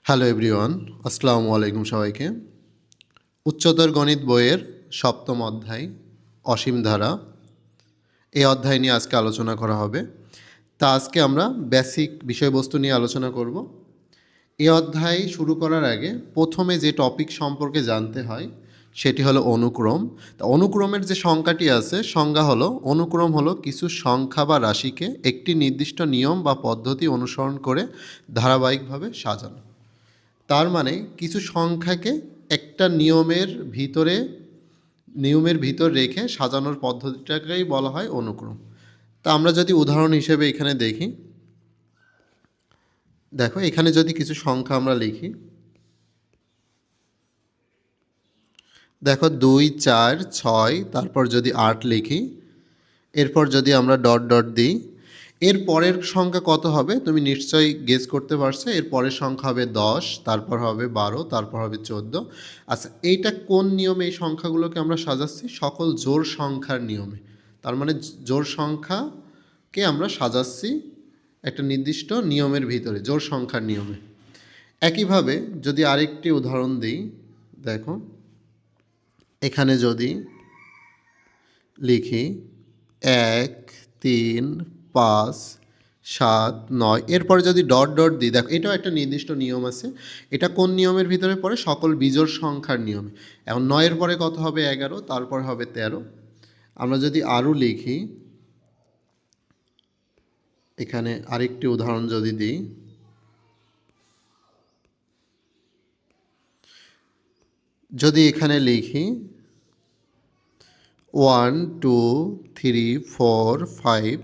Hello everyone, আসসালামু আলাইকুম সবাইকে। উচ্চতর গণিত বইয়ের সপ্তম অধ্যায় অসীম ধারা, এই অধ্যায় নিয়ে আজকে আলোচনা করা হবে। তা আজকে আমরা বেসিক বিষয়বস্তু নিয়ে আলোচনা করব। এই অধ্যায় শুরু করার আগে প্রথমে যে টপিক সম্পর্কে জানতে হয় সেটি হলো অনুক্রম। তা অনুক্রমের যে সংজ্ঞাটি আছে, সংজ্ঞা হলো অনুক্রম হলো কিছু সংখ্যা বা রাশিকে একটি নির্দিষ্ট নিয়ম বা পদ্ধতি অনুসরণ করে ধারাবাহিকভাবে সাজানো। তার মানে কিছু সংখ্যাকে একটা নিয়মের ভিতর রেখে সাজানোর পদ্ধতিটাকেই বলা হয় অনুক্রম। তা আমরা যদি উদাহরণ হিসেবে এখানে দেখি, দেখো এখানে যদি কিছু সংখ্যা আমরা লিখি, দেখো 2, 4, 6, তারপর যদি 8 লিখি, এরপর যদি আমরা ডট ডট দিই, এর পরের সংখ্যা কত হবে তুমি নিশ্চয়ই গেস করতে পারছো। এর পরের সংখ্যা হবে 10, তারপর হবে 12, তারপর হবে 14। আচ্ছা, এইটা কোন নিয়মে এই সংখ্যাগুলোকে আমরা সাজাচ্ছি? সকল জোড় সংখ্যার নিয়মে। তার মানে জোড় সংখ্যাকে আমরা সাজাচ্ছি একটা নির্দিষ্ট নিয়মের ভিতরে, জোড় সংখ্যার নিয়মে। একইভাবে যদি আরেকটি উদাহরণ দিই, দেখো এখানে যদি লিখি 1, 3, 5, 7, 9, এরপরে যদি ডট ডট দিই, দেখো এটাও একটা নির্দিষ্ট নিয়ম আছে। এটা কোন নিয়মের ভিতরে পড়ে? সকল বিজোড় সংখ্যার নিয়মে। এখন 9-এর পরে কত হবে? 11, তারপর হবে 13। আমরা যদি আরও লিখি, এখানে আরেকটি উদাহরণ যদি দিই, যদি এখানে লিখি 1, 2, 3, 4, 5,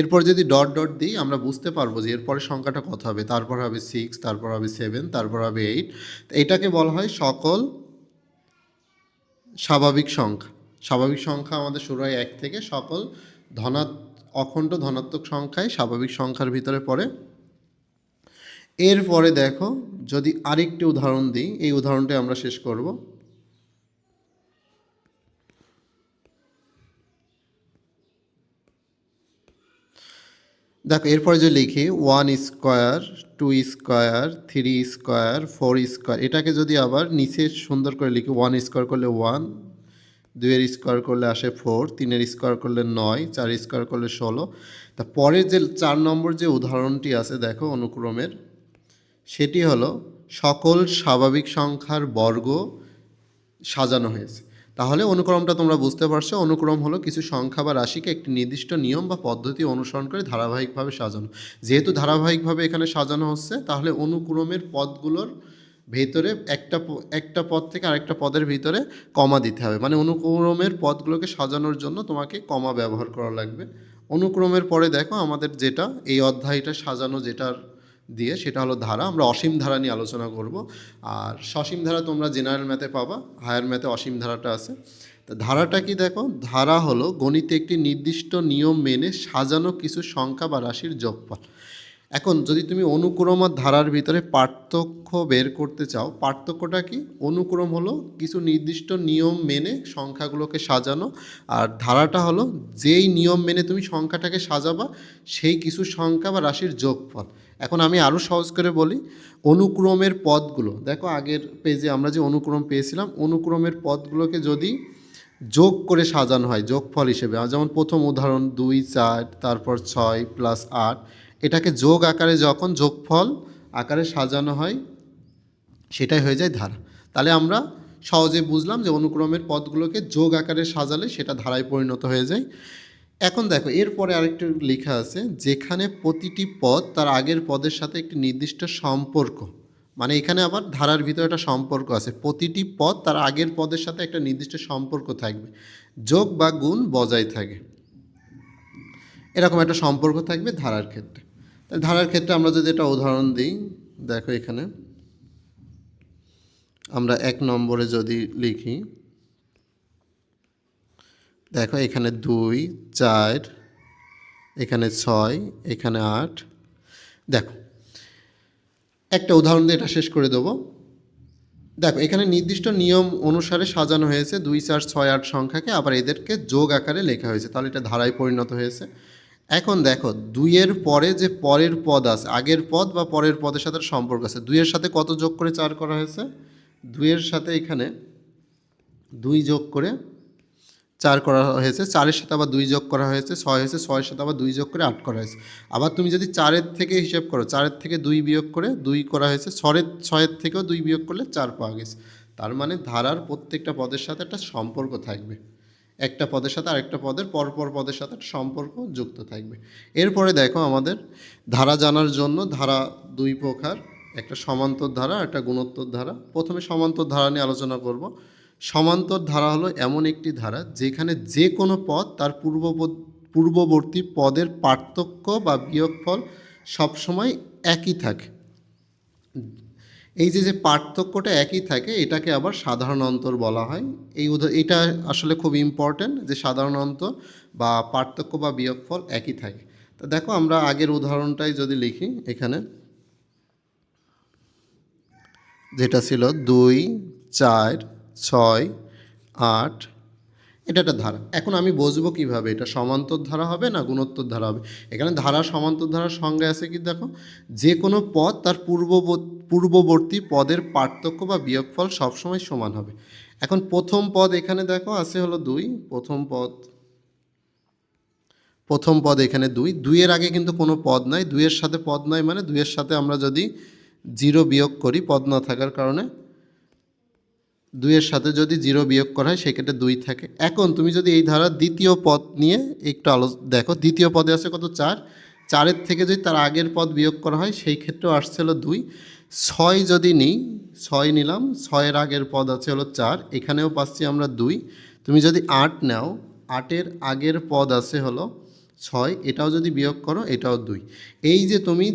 এরপর যদি ডট ডট দিই আমরা বুঝতে পারবো যে এরপরে সংখ্যাটা কত হবে। তারপর হবে 6, তারপর হবে 7, তারপর হবে 8। এটাকে বলা হয় সকল স্বাভাবিক সংখ্যা। স্বাভাবিক সংখ্যা আমাদের শুরু হয় 1 থেকে, সকল অখণ্ড ধনাত্মক সংখ্যাই স্বাভাবিক সংখ্যার ভিতরে পড়ে। এরপরে দেখো যদি আরেকটি উদাহরণ দিই, এই উদাহরণটা আমরা শেষ করব। দেখো এরপরে যে লিখি 1 স্কোয়ার, 2 স্কোয়ার, 3 স্কোয়ার, 4 স্কোয়ার, এটাকে যদি আবার নিচে সুন্দর করে লিখি, 1 স্কোয়ার করলে 1, 2-এর স্কোয়ার করলে আসে 4, 3-এর স্কোয়ার করলে 9, 4 স্কোয়ার করলে 16। তা পরের যে 4 নম্বর যে উদাহরণটি আছে দেখো অনুক্রমের, সেটি হলো সকল স্বাভাবিক সংখ্যার বর্গ সাজানো হয়েছে। তাহলে অনুক্রমটা তোমরা বুঝতে পারছো। অনুক্রম হলো কিছু সংখ্যা বা রাশিকে একটি নির্দিষ্ট নিয়ম বা পদ্ধতি অনুসরণ করে ধারাবাহিকভাবে সাজানো। যেহেতু ধারাবাহিকভাবে এখানে সাজানো হচ্ছে, তাহলে অনুক্রমের পদগুলোর ভেতরে একটা পদ থেকে আরেকটা পদের ভিতরে কমা দিতে হবে। মানে অনুক্রমের পদগুলোকে সাজানোর জন্য তোমাকে কমা ব্যবহার করা লাগবে। অনুক্রমের পরে দেখো আমাদের যেটা এই অধ্যায়টা সাজানো যেটার দিয়ে, সেটা হলো ধারা। আমরা অসীম ধারা নিয়ে আলোচনা করব। আর সসীম ধারা তোমরা জেনারেল ম্যাথে পাবা, হায়ার ম্যাথে অসীম ধারাটা আছে। তো ধারাটা কি দেখো, ধারা হলো গণিতে একটি নির্দিষ্ট নিয়ম মেনে সাজানো কিছু সংখ্যা বা রাশির যোগফল। এখন যদি তুমি অনুক্রম আর ধারার ভিতরে পার্থক্য বের করতে চাও, পার্থক্যটা কি? অনুক্রম হলো কিছু নির্দিষ্ট নিয়ম মেনে সংখ্যাগুলোকে সাজানো, আর ধারাটা হলো যেই নিয়ম মেনে তুমি সংখ্যাটাকে সাজাবা সেই কিছু সংখ্যা বা রাশির যোগফল। এখন আমি আরও সহজ করে বলি, অনুক্রমের পদগুলো দেখো, আগের পেজে আমরা যে অনুক্রম পেয়েছিলাম, অনুক্রমের পদগুলোকে যদি যোগ করে সাজানো হয় যোগফল হিসেবে, যেমন প্রথম উদাহরণ 2, 4, তারপর 6 প্লাস 8, এটাকে যোগ আকারে যখন যোগফল আকারে সাজানো হয় সেটাই হয়ে যায় ধারা। তাহলে আমরা সহজে বুঝলাম যে অনুক্রমের পদগুলোকে যোগ আকারে সাজালে সেটা ধারায় পরিণত হয়ে যায়। এখন দেখো এরপরে আরেকটু লেখা আছে, যেখানে প্রতিটি পদ তার আগের পদের সাথে একটি নির্দিষ্ট সম্পর্ক, মানে এখানে আবার ধারার ভিতরে একটা সম্পর্ক আছে, প্রতিটি পদ তার আগের পদের সাথে একটা নির্দিষ্ট সম্পর্ক থাকবে, যোগ বা গুণ বজায় থাকে, এরকম একটা সম্পর্ক থাকবে ধারার ক্ষেত্রে। তাহলে ধারার ক্ষেত্রে আমরা যদি একটা উদাহরণ দিই, দেখো এখানে আমরা 1 নম্বরে যদি লিখি, দেখো এখানে 2, 4, এখানে 6, এখানে 8। দেখো একটা উদাহরণ দিয়ে এটা শেষ করে দেবো। দেখো এখানে নির্দিষ্ট নিয়ম অনুসারে সাজানো হয়েছে 2, 4, 6, 8 সংখ্যাকে, আবার এদেরকে যোগ আকারে লেখা হয়েছে, তাহলে এটা ধারায় পরিণত হয়েছে। এখন দেখো দুইয়ের পরে যে পরের পদ আছে, আগের পদ বা পরের পদের সাথে সম্পর্ক আছে। দুইয়ের সাথে কত যোগ করে 4 করা হয়েছে? দুইয়ের সাথে এখানে 2 যোগ করে 4 করা হয়েছে, 4-এর সাথে আবার 2 যোগ করা হয়েছে, 6 হয়েছে, 6-এর সাথে আবার 2 যোগ করে 8 করা হয়েছে। আবার তুমি যদি 4-এর থেকে হিসেব করো, 4-এর থেকে 2 বিয়োগ করে 2 করা হয়েছে, 6-এর থেকেও 2 বিয়োগ করলে 4 পাওয়া গেছে। তার মানে ধারার প্রত্যেকটা পদের সাথে একটা সম্পর্ক থাকবে, একটা পদের সাথে আরেকটা পদের পরপর পদের সাথে একটা সম্পর্ক যুক্ত থাকবে। এরপরে দেখো আমাদের ধারা জানার জন্য ধারা 2 প্রকার, একটা সমান্তর ধারা, একটা গুণোত্তর ধারা। প্রথমে সমান্তর ধারা নিয়ে আলোচনা করব। সমান্তর ধারা হলো এমন একটি ধারা যেখানে যে কোনো পদ তার পূর্ববর্তী পদের পার্থক্য বা বিয়োগফল সবসময় একই থাকে। এই যে পার্থক্যটা একই থাকে এটাকে আবার সাধারণ অন্তর বলা হয়। এটা আসলে খুব ইম্পর্ট্যান্ট যে সাধারণ অন্তর বা পার্থক্য বা বিয়োগফল একই থাকে। তো দেখো আমরা আগের উদাহরণটাই যদি লিখি এখানে, যেটা ছিল 2, 4, 6, 8, এটা একটা ধারা। এখন আমি বুঝবো কিভাবে এটা সমান্তর ধারা হবে না গুণোত্তর ধারা হবে। এখানে ধারা সমান্তর ধারার সঙ্গে আছে কি দেখো, যে কোনো পদ তার পূর্ববর্তী পদের পার্থক্য বা বিয়োগফল সবসময় সমান হবে। এখন প্রথম পদ এখানে দেখো আছে হলো 2, প্রথম পদ এখানে 2, 2-এর আগে কিন্তু কোনো পদ নাই, 2-এর সাথে পদ নাই মানে 2-এর সাথে আমরা যদি 0 বিয়োগ করি পদ না থাকার কারণে, 2-এর সাথে যদি 0 বিয়োগ করা হয় সেক্ষেত্রে 2 থাকে। এখন তুমি যদি এই ধারার দ্বিতীয় পদ নিয়ে একটু দেখো, দ্বিতীয় পদে আছে কত 4, 4-এর থেকে যদি তার আগের পদ বিয়োগ করা হয় সেই ক্ষেত্রেও আসছে হলো 2, 6 যদি নিই, 6 নিলাম, 6-এর আগের পদ আছে হলো 4, এখানেও পাচ্ছি আমরা 2। তুমি যদি 8 নাও, 8-এর আগের পদ আছে হলো 6, এটাও যদি বিয়োগ করো এটাও 2। এই যে তুমি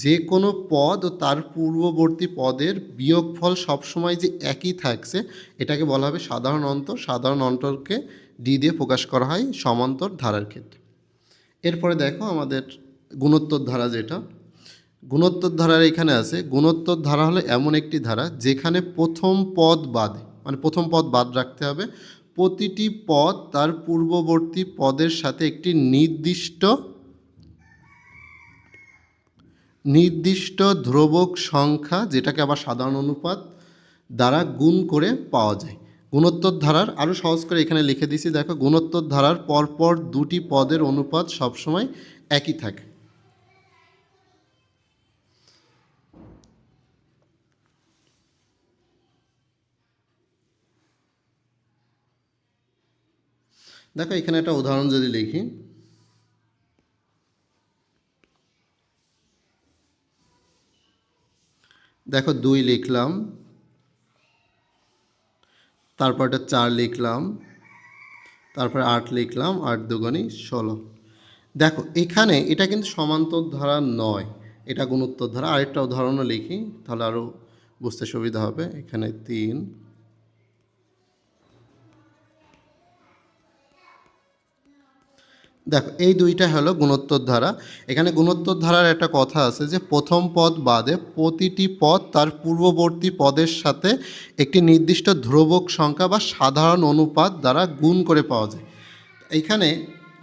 যে কোনো পদ ও তার পূর্ববর্তী পদের বিয়োগফল সবসময় যে একই থাকছে এটাকে বলা হবে সাধারণ অন্তর। সাধারণ অন্তরকে ডি দিয়ে প্রকাশ করা হয় সমান্তর ধারার ক্ষেত্রে। এরপরে দেখো আমাদের গুণোত্তর ধারা, যেটা গুণোত্তর ধারার এখানে আছে। গুণোত্তর ধারা হলো এমন একটি ধারা যেখানে প্রথম পদ বাদে, মানে প্রথম পদ বাদ রাখতে হবে, প্রতিটি পদ তার পূর্ববর্তী পদের সাথে একটি নির্দিষ্ট ধ্রুবক সংখ্যা, যেটাকে আবার সাধারণ অনুপাত দ্বারা গুণ করে পাওয়া যায়। গুণোত্তর ধারার আরও সহজ করে এখানে লিখে দিয়েছি দেখো, গুণোত্তর ধারার পরপর দুটি পদের অনুপাত সবসময় একই থাকে। দেখো এখানে একটা উদাহরণ যদি লিখি, দেখো 2 লিখলাম, তারপর একটা 4 লিখলাম, তারপরে 8 লিখলাম, 8 দুগুণে 16। দেখো এখানে এটা কিন্তু সমান্তর ধারা নয়, এটা গুণোত্তর ধারা। আরেকটা উদাহরণও লিখি তাহলে আরও বুঝতে সুবিধা হবে। এখানে 3, দেখো এই দুইটা হলো গুণোত্তর ধারা। এখানে গুণোত্তর ধারার একটা কথা আছে যে প্রথম পদ বাদে প্রতিটি পদ তার পূর্ববর্তী পদের সাথে একটি নির্দিষ্ট ধ্রুবক সংখ্যা বা সাধারণ অনুপাত দ্বারা গুণ করে পাওয়া যায়। এইখানে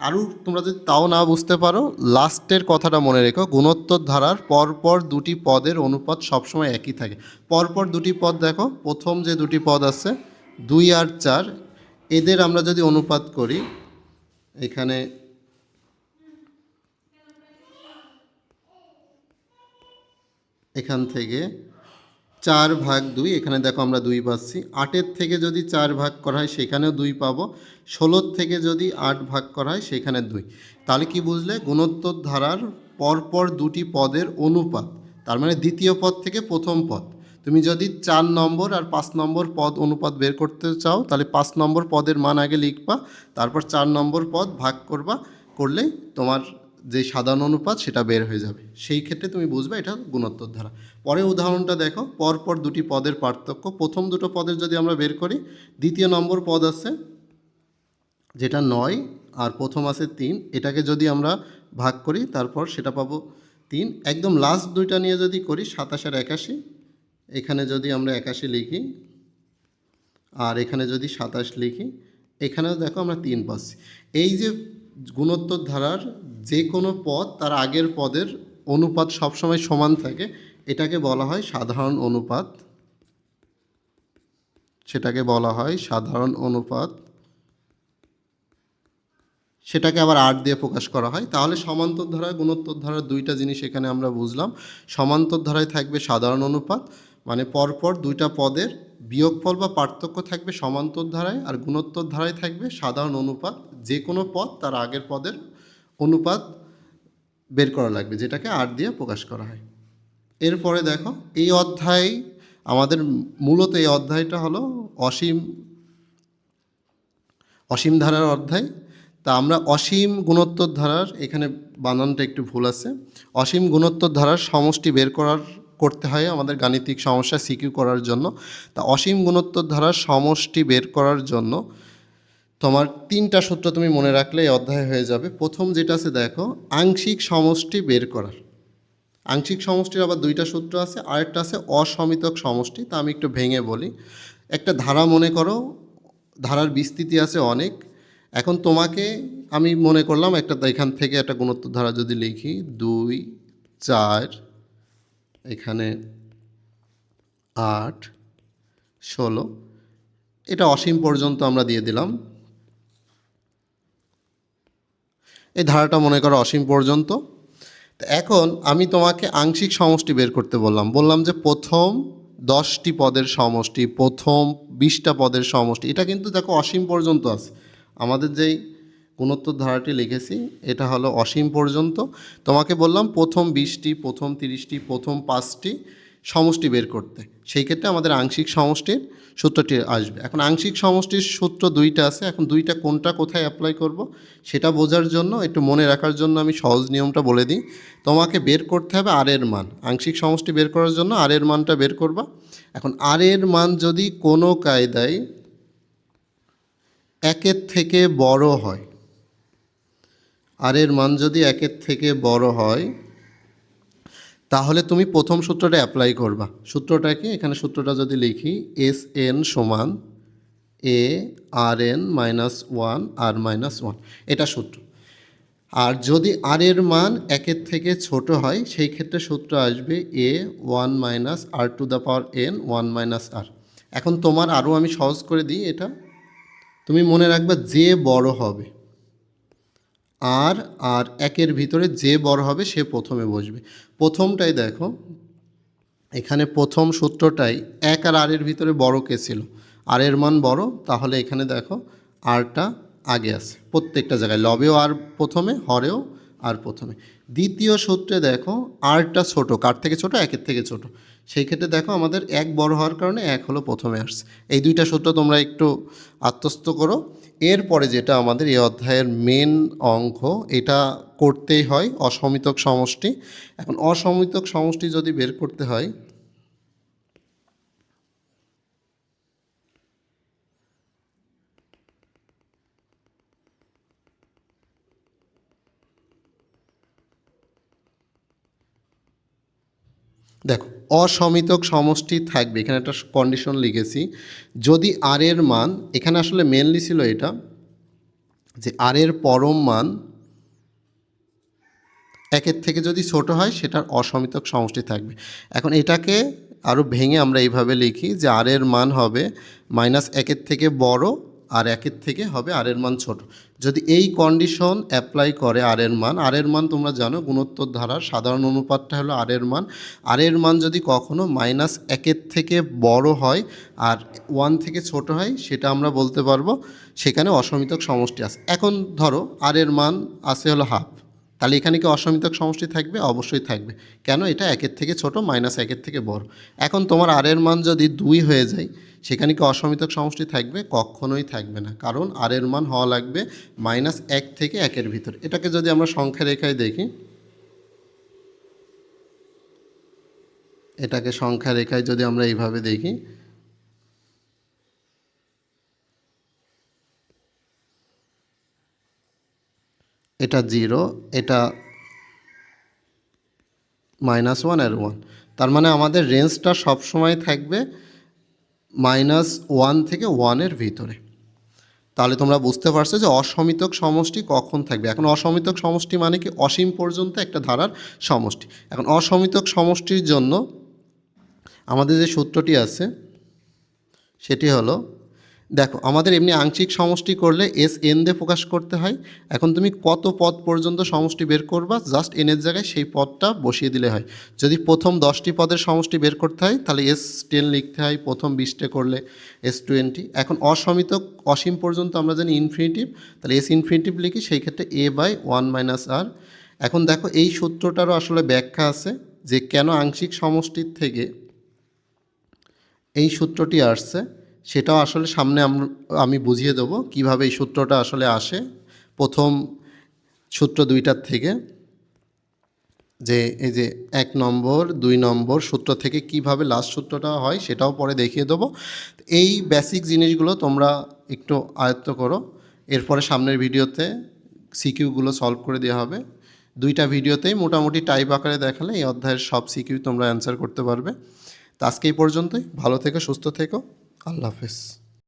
আরও তোমরা যদি তাও না বুঝতে পারো, লাস্টের কথাটা মনে রেখো, গুণোত্তর ধারার পরপর দুটি পদের অনুপাত সবসময় একই থাকে। পরপর দুটি পদ দেখো, প্রথম যে দুটি পদ আছে 2 আর 4, এদের আমরা যদি অনুপাত করি, এখানে এখান থেকে 4/2, এখানে দেখো আমরা 2 পাচ্ছি। 8-এর থেকে যদি 4 ভাগ করা হয় সেখানেও 2 পাবো। 16-র থেকে যদি 8 ভাগ করা হয় সেখানে 2। তাহলে কি বুঝলে, গুণোত্তর ধারার পরপর দুটি পদের অনুপাত, তার মানে দ্বিতীয় পদ থেকে প্রথম পদ। তুমি যদি 4 নম্বর আর 5 নম্বর পদ অনুপাত বের করতে চাও তাহলে 5 নম্বর পদের মান আগে লিখবা, তারপর 4 নম্বর পদ ভাগ করলেই তোমার যে সাধারণ অনুপাত সেটা বের হয়ে যাবে। সেই ক্ষেত্রে তুমি বুঝবে এটা গুণোত্তর ধারা। পরে উদাহরণটা দেখো, পরপর দুটি পদের পার্থক্য। প্রথম দুটো পদের যদি আমরা বের করি, দ্বিতীয় নম্বর পদ আছে যেটা 9 আর প্রথম আছে 3, এটাকে যদি আমরা ভাগ করি তারপর সেটা পাবো 3। একদম লাস্ট দুইটা নিয়ে যদি করি 27 আর 81, এখানে যদি আমরা 81 লিখি আর এখানে যদি 27 লিখি, এখানেও দেখো আমরা 3 পাচ্ছি। এই যে গুণোত্তর ধারার যে কোনো পদ তার আগের পদের অনুপাত সবসময় সমান থাকে, এটাকে বলা হয় সাধারণ অনুপাত। সেটাকে বলা হয় সাধারণ অনুপাত। সেটাকে আবার ৮ দিয়ে প্রকাশ করা হয়। তাহলে সমান্তর ধারা গুণোত্তর ধারার দুইটা জিনিস এখানে আমরা বুঝলাম। সমান্তর ধারায় থাকবে সাধারণ অনুপাত, মানে পরপর দুইটা পদের বিয়োগফল বা পার্থক্য থাকবে সমান্তর ধারায়, আর গুণোত্তর ধারায় থাকবে সাধারণ অনুপাত। যে কোনো পদ তার আগের পদের অনুপাত বের করা লাগবে, যেটাকে ৮ দিয়ে প্রকাশ করা হয়। এরপরে দেখো এই অধ্যায় আমাদের মূলত এই অধ্যায়টা হলো অসীম ধারার অধ্যায়। তা আমরা অসীম গুণোত্তর ধারার, এখানে বানানটা একটু ভুল আছে, অসীম গুণোত্তর ধারার সমষ্টি বের করতে হয় আমাদের গাণিতিক সমস্যা সিকিউ করার জন্য। তা অসীম গুণোত্তর ধারার সমষ্টি বের করার জন্য তোমার 3টা সূত্র তুমি মনে রাখলে এই অধ্যায় হয়ে যাবে। প্রথম যেটা আছে দেখো, আংশিক সমষ্টি বের করার। আংশিক সমষ্টির আবার 2টা সূত্র আছে, আরেকটা আছে অসমিতক সমষ্টি। তা আমি একটু ভেঙে বলি। একটা ধারা মনে করো, ধারার বিস্তৃতি আছে অনেক। এখন তোমাকে আমি মনে করলাম একটা, এখান থেকে একটা গুণোত্তর ধারা যদি লিখি 2, 4, এখানে 8, 16, এটা অসীম পর্যন্ত আমরা দিয়ে দিলাম। এই ধারাটা মনে করো অসীম পর্যন্ত। এখন আমি তোমাকে আংশিক সমষ্টি বের করতে বললাম যে প্রথম 10টি পদের সমষ্টি, প্রথম 20টা পদের সমষ্টি। এটা কিন্তু দেখো অসীম পর্যন্ত আছে। আমাদের যেই গুণোত্তর ধারাটি লিখেছি এটা হলো অসীম পর্যন্ত। তোমাকে বললাম প্রথম 20টি, প্রথম 30টি, প্রথম 5টি সমষ্টি বের করতে। সেই ক্ষেত্রে আমাদের আংশিক সমষ্টির সূত্রটি আসবে। এখন আংশিক সমষ্টির সূত্র 2টা আছে। এখন 2টা কোনটা কোথায় অ্যাপ্লাই করব সেটা বোঝার জন্য, একটু মনে রাখার জন্য আমি সহজ নিয়মটা বলে দিই। তোমাকে বের করতে হবে আর এর মান। আংশিক সমষ্টি বের করার জন্য আর এর মানটা বের করবা। এখন আর এর মান যদি কোনো কায়দায় 1-এর থেকে বড় হয়, আর এর মান যদি 1-এর থেকে বড় হয়, তাহলে তুমি প্রথম সূত্রটা অ্যাপ্লাই করবা। সূত্রটা কি? এখানে সূত্রটা যদি লিখি, SN সমান ARN - 1 R-1, এটা সূত্র। আর যদি আর এর মান 1-এর থেকে ছোট হয়, সেই ক্ষেত্রে সূত্র আসবে A1 - R⁴ 1 - R। এখন তোমার আরও আমি সহজ করে দিই এটা। তুমি মনে রাখবা যে বড় হবে, আর 1-এর ভিতরে যে বড় হবে সে প্রথমে বসবে। প্রথমটাই দেখো, এখানে প্রথম সূত্রটাই 1 আর এর ভিতরে বড় কে ছিল? আর এর মান বড়, তাহলে এখানে দেখো আরটা আগে আছে প্রত্যেকটা জায়গায়, লবেও আর প্রথমে, হরেও আর প্রথমে। দ্বিতীয় সূত্রে দেখো আরটা ছোট, কার থেকে ছোট? 1-এর থেকে ছোট। সেই ক্ষেত্রে দেখো আমাদের 1 বড় হওয়ার কারণে 1 হলো প্রথমে আসছে। এই 2টা সূত্র তোমরা একটু আত্মস্থ করো। এরপরে যেটা আমাদের এই অধ্যায়ের মেন অঙ্ক, এটা করতেই হয় অসমিতক সমষ্টি। এখন অসমিতক সমষ্টি যদি বের করতে হয়, দেখো অসমিতক সমষ্টি থাকবে, এখানে একটা কন্ডিশন লিখেছি। যদি আর এর মান, এখানে আসলে মেনলি ছিল এটা যে আর এর পরম মান 1-এর থেকে যদি ছোট হয় সেটার অসমিতক সমষ্টি থাকবে। এখন এটাকে আরও ভেঙে আমরা এইভাবে লিখি যে আর এর মান হবে -1-এর থেকে বড়, আর 1-এর থেকে হবে আর এর মান ছোট। যদি এই কন্ডিশন অ্যাপ্লাই করে আর এর মান তোমরা জানো গুণোত্তর ধারার সাধারণ অনুপাতটা হলো আর এর মান যদি কখনো -1-এর থেকে বড় হয় আর 1 থেকে ছোট হয়, সেটা আমরা বলতে পারবো সেখানে অসমিতক সমষ্টি আছে। এখন ধরো আর এর মান আছে হলো ½ তাহলে এখানে কি অসমিতক সমষ্টি থাকবে? অবশ্যই থাকবে। কেন? এটা 1-এর থেকে ছোট, -1-এর থেকে বড়। এখন তোমার আর এর মান যদি 2 হয়ে যায়, সেখানে কি অসমিতক সমষ্টি থাকবে? কখনোই থাকবে না, কারণ আর এর মান হওয়া লাগবে -1 থেকে 1-এর ভিতর। এটাকে যদি আমরা সংখ্যা রেখায় দেখি, এটাকে সংখ্যা রেখায় যদি আমরা এইভাবে দেখি, এটা 0, এটা -1 আর 1। তার মানে আমাদের রেঞ্জটা সবসময় থাকবে -1 থেকে 1-এর ভিতরে। তাহলে তোমরা বুঝতে পারছো যে অসমিতক সমষ্টি কখন থাকবে। এখন অসমিতক সমষ্টি মানে কি, অসীম পর্যন্ত একটা ধারার সমষ্টি। এখন অসমিতক সমষ্টির জন্য আমাদের যে সূত্রটি আছে সেটি হলো, দেখো আমাদের এমনি আংশিক সমষ্টি করলে এস এন দিয়ে প্রকাশ করতে হয়। এখন তুমি কত পদ পর্যন্ত সমষ্টি বের করবা, জাস্ট এনের জায়গায় সেই পদটা বসিয়ে দিলে হয়। যদি প্রথম 10টি পদের সমষ্টি বের করতে হয় তাহলে এস 10 লিখতে হয়, প্রথম 20টে করলে এস 20। এখন অসমিতক অসীম পর্যন্ত আমরা জানি ইনফিনিটিভ, তাহলে এস ইনফিনিটিভ লিখি, সেই ক্ষেত্রে এ বাই 1 মাইনাস আর। এখন দেখো এই সূত্রটারও আসলে ব্যাখ্যা আছে যে কেন আংশিক সমষ্টির থেকে এই সূত্রটি আসছে, সেটাও আসলে সামনে আমি বুঝিয়ে দেবো কিভাবে এই সূত্রটা আসলে আসে প্রথম সূত্র দুইটার থেকে, যে এই যে 1 নম্বর 2 নম্বর সূত্র থেকে কিভাবে লাস্ট সূত্রটা হয় সেটাও পরে দেখিয়ে দেবো। এই বেসিক জিনিসগুলো তোমরা একটু আয়ত্ত করো, এরপরে সামনের ভিডিওতে সিকিউগুলো সলভ করে দেওয়া হবে। দুইটা ভিডিওতেই মোটামুটি টাইপ আকারে দেখালে এই অধ্যায়ের সব সিকিউ তোমরা অ্যান্সার করতে পারবে। তো আজকে এই পর্যন্তই, ভালো থেকো, সুস্থ থেকো, আল্লাহ হাফেজ।